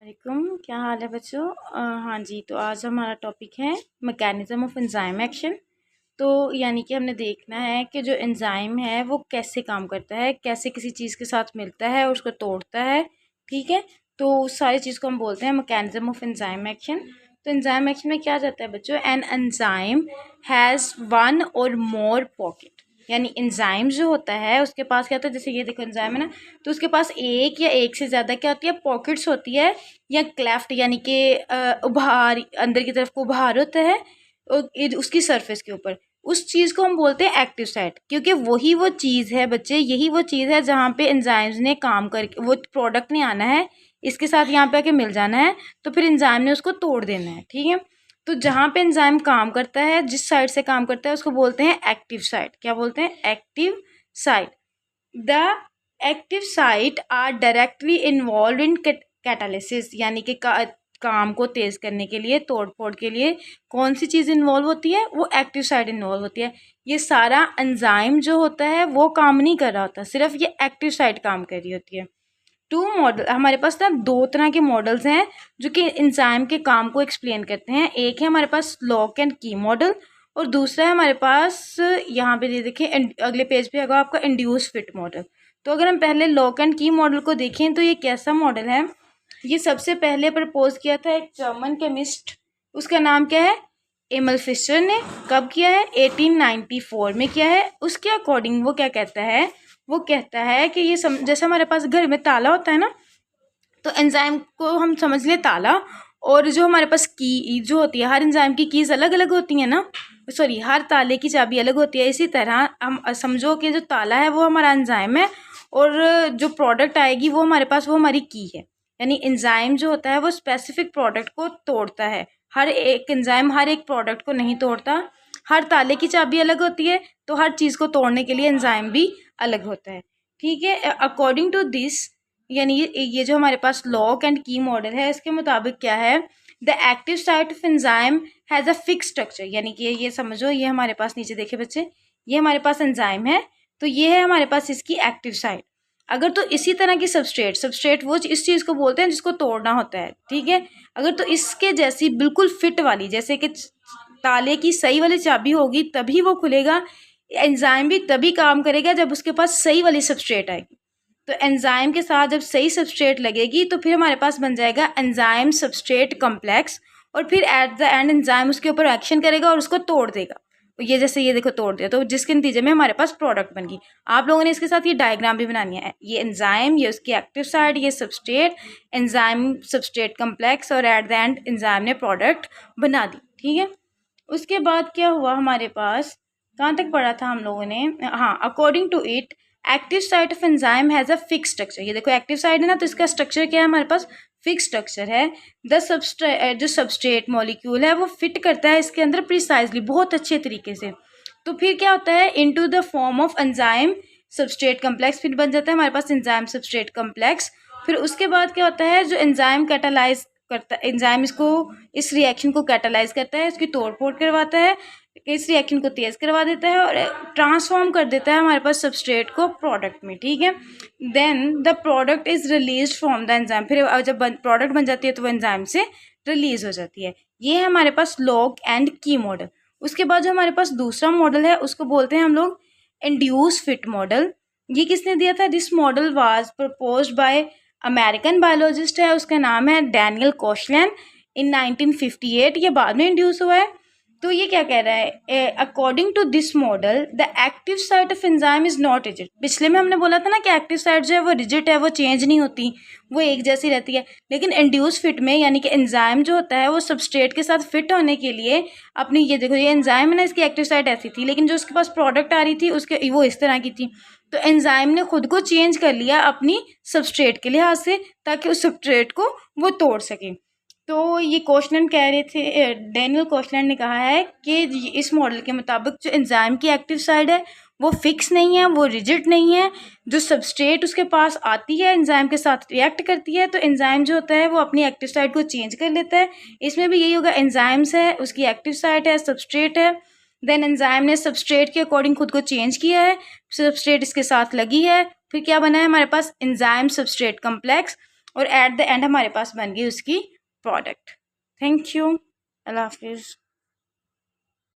वालेकुम, क्या हाल है बच्चों। हाँ जी, तो आज हमारा टॉपिक है मैकेनिज़्म ऑफ एंजाइम एक्शन। तो यानी कि हमने देखना है कि जो एंजाइम है वो कैसे काम करता है, कैसे किसी चीज़ के साथ मिलता है और उसको तोड़ता है। ठीक है, तो उस सारी चीज़ को हम बोलते हैं मैकेनिज़्म ऑफ एंजाइम एक्शन। तो एंजाइम एक्शन में क्या जाता है बच्चों, एन एंजाइम हैज़ वन और मोर पॉकेट। यानी एंजाइम जो होता है उसके पास क्या होता है, जैसे ये देखो एंजाइम है ना, तो उसके पास एक या एक से ज़्यादा क्या होती है, पॉकेट्स होती है या क्लेफ्ट, यानी कि उभार, अंदर की तरफ को उभार होता है उसकी सरफेस के ऊपर। उस चीज़ को हम बोलते हैं एक्टिव साइट, क्योंकि वही वो चीज़ है बच्चे, यही वो चीज़ है जहाँ पे एंजाइम्स ने काम करके वो प्रोडक्ट नहीं आना है, इसके साथ यहाँ पे आके मिल जाना है, तो फिर एंजाइम ने उसको तोड़ देना है। ठीक है, तो जहाँ पे एंजाइम काम करता है, जिस साइड से काम करता है, उसको बोलते हैं एक्टिव साइट। क्या बोलते हैं? Active site. The active site are directly involve in catalysis, यानी कि काम को तेज़ करने के लिए, तोड़ फोड़ के लिए कौन सी चीज़ इन्वॉल्व होती है? वो एक्टिव साइट इन्वॉल्व होती है। ये सारा एंजाइम जो होता है वो काम नहीं कर रहा होता, सिर्फ ये एक्टिव साइट काम कर रही होती है। टू मॉडल हमारे पास ना, दो तरह के मॉडल्स हैं जो कि एंजाइम के काम को एक्सप्लेन करते हैं। एक है हमारे पास लॉक एंड की मॉडल, और दूसरा है हमारे पास, यहाँ पे ये देखिए अगले पेज पे होगा आपका इंड्यूस फिट मॉडल। तो अगर हम पहले लॉक एंड की मॉडल को देखें तो ये कैसा मॉडल है, ये सबसे पहले प्रपोज किया था एक जर्मन केमिस्ट, उसका नाम क्या है, एमल फिशर ने। कब किया है? 1894 में किया है। उसके अकॉर्डिंग वो क्या कहता है, वो कहता है कि ये जैसे हमारे पास घर में ताला होता है ना, तो एंजाइम को हम समझ लें ताला, और जो हमारे पास की जो होती है, हर एंजाइम की कीज़ अलग अलग होती है ना, सॉरी, हर ताले की चाबी अलग होती है। इसी तरह हम समझो कि जो ताला है वो हमारा एंजाइम है, और जो प्रोडक्ट आएगी वो हमारे पास, वो हमारी की है। यानी एंजाइम जो होता है वो स्पेसिफिक प्रोडक्ट को तोड़ता है। हर एक एंजाइम हर एक प्रोडक्ट को नहीं तोड़ता। हर ताले की चाबी अलग होती है, तो हर चीज़ को तोड़ने के लिए एंजाइम भी अलग होता है। ठीक है, अकॉर्डिंग टू दिस, यानी ये जो हमारे पास लॉक एंड की मॉडल है, इसके मुताबिक क्या है, the active site of enzyme has a fix structure. यानी कि ये समझो, ये हमारे पास नीचे देखे बच्चे, ये हमारे पास एंजाइम है, तो ये है हमारे पास इसकी एक्टिव साइट। अगर तो इसी तरह की सबस्ट्रेट वो इस चीज़ को बोलते हैं जिसको तोड़ना होता है। ठीक है, अगर तो इसके जैसी बिल्कुल फिट वाली, जैसे कि ताले की सही वाली चाबी होगी तभी वो खुलेगा, एंजाइम भी तभी काम करेगा जब उसके पास सही वाली सबस्ट्रेट आएगी। तो एंजाइम के साथ जब सही सबस्ट्रेट लगेगी तो फिर हमारे पास बन जाएगा एंजाइम सबस्ट्रेट कॉम्प्लेक्स, और फिर एट द एंड एंजाइम उसके ऊपर एक्शन करेगा और उसको तोड़ देगा। ये जैसे ये देखो तोड़ दिया, तो जिसके नतीजे में हमारे पास प्रोडक्ट बन गई। आप लोगों ने इसके साथ ये डायग्राम भी बनानी है, ये एंजाइम, ये उसकी एक्टिव साइड, ये सबस्ट्रेट, एंजाइम सबस्ट्रेट कॉम्प्लेक्स, और एट द एंड एंजाइम ने प्रोडक्ट बना दी। ठीक है, उसके बाद क्या हुआ हमारे पास, कहाँ तक पढ़ा था हम लोगों ने, हाँ, according to it active site of enzyme has a fix structure. ये देखो एक्टिव साइट है ना, तो इसका स्ट्रक्चर क्या है, हमारे पास फिक्स स्ट्रक्चर है। द जो सबस्ट्रेट मॉलिक्यूल है वो फिट करता है इसके अंदर प्रिसाइजली, बहुत अच्छे तरीके से। तो फिर क्या होता है, into the form of enzyme substrate complex, फिर बन जाता है हमारे पास एंजाइम सबस्ट्रेट कम्प्लेक्स। फिर उसके बाद क्या होता है, जो एंजाइम कैटालाइज करता है, एंजाइम इसको, इस रिएक्शन को कैटालाइज करता है, इसकी तोड़ फोड़ करवाता है, इस रिएक्शन को तेज़ करवा देता है और ट्रांसफॉर्म कर देता है हमारे पास सबस्ट्रेट को प्रोडक्ट में। ठीक है, then the product is release from the enzyme, फिर जब प्रोडक्ट बन जाती है तो वो एंजाइम से रिलीज हो जाती है। ये है हमारे पास लॉक एंड की मॉडल। उसके बाद जो हमारे पास दूसरा मॉडल है उसको बोलते हैं हम लोग इंड्यूस फिट मॉडल। ये किसने दिया था? This model was proposed by American biologist है, उसका नाम है डैनियल कोशलैन, इन 1958। ये बाद में इंड्यूस हुआ है। तो ये क्या कह रहा है, according to this model the active site of enzyme is not rigid. पिछले में हमने बोला था ना कि एक्टिव साइट जो है वो रिजिड है, वो चेंज नहीं होती, वो एक जैसी रहती है। लेकिन इंड्यूस फिट में, यानी कि एंजाइम जो होता है वो सबस्ट्रेट के साथ फिट होने के लिए अपनी, ये देखो ये एंजाइम है ना, इसकी एक्टिव साइट ऐसी थी, लेकिन जो उसके पास प्रोडक्ट आ रही थी उसके वो इस तरह की थी। तो एंजाइम ने खुद को चेंज कर लिया अपनी सबस्ट्रेट के लिहाज से, ताकि उस सबस्ट्रेट को वो तोड़ सके। तो ये कोशलन कह रहे थे, डैनियल कोशलन ने कहा है कि इस मॉडल के मुताबिक जो एंजाइम की एक्टिव साइड है वो फिक्स नहीं है, वो रिजिड नहीं है। जो सबस्ट्रेट उसके पास आती है एंजाइम के साथ रिएक्ट करती है, तो एंजाइम जो होता है वो अपनी एक्टिव साइड को चेंज कर लेता है। इसमें भी यही होगा, एंजाइम्स है, उसकी एक्टिव साइड है, सबस्ट्रेट है, देन एंजाइम ने सबस्ट्रेट के अकॉर्डिंग खुद को चेंज किया है, सबस्ट्रेट इसके साथ लगी है, फिर क्या बना है हमारे पास एंजाइम सबस्ट्रेट कम्प्लेक्स। और एट द एंड हमारे पास बन गई उसकी प्रोडक्ट। Thank you. अल्लाह हाफिज़।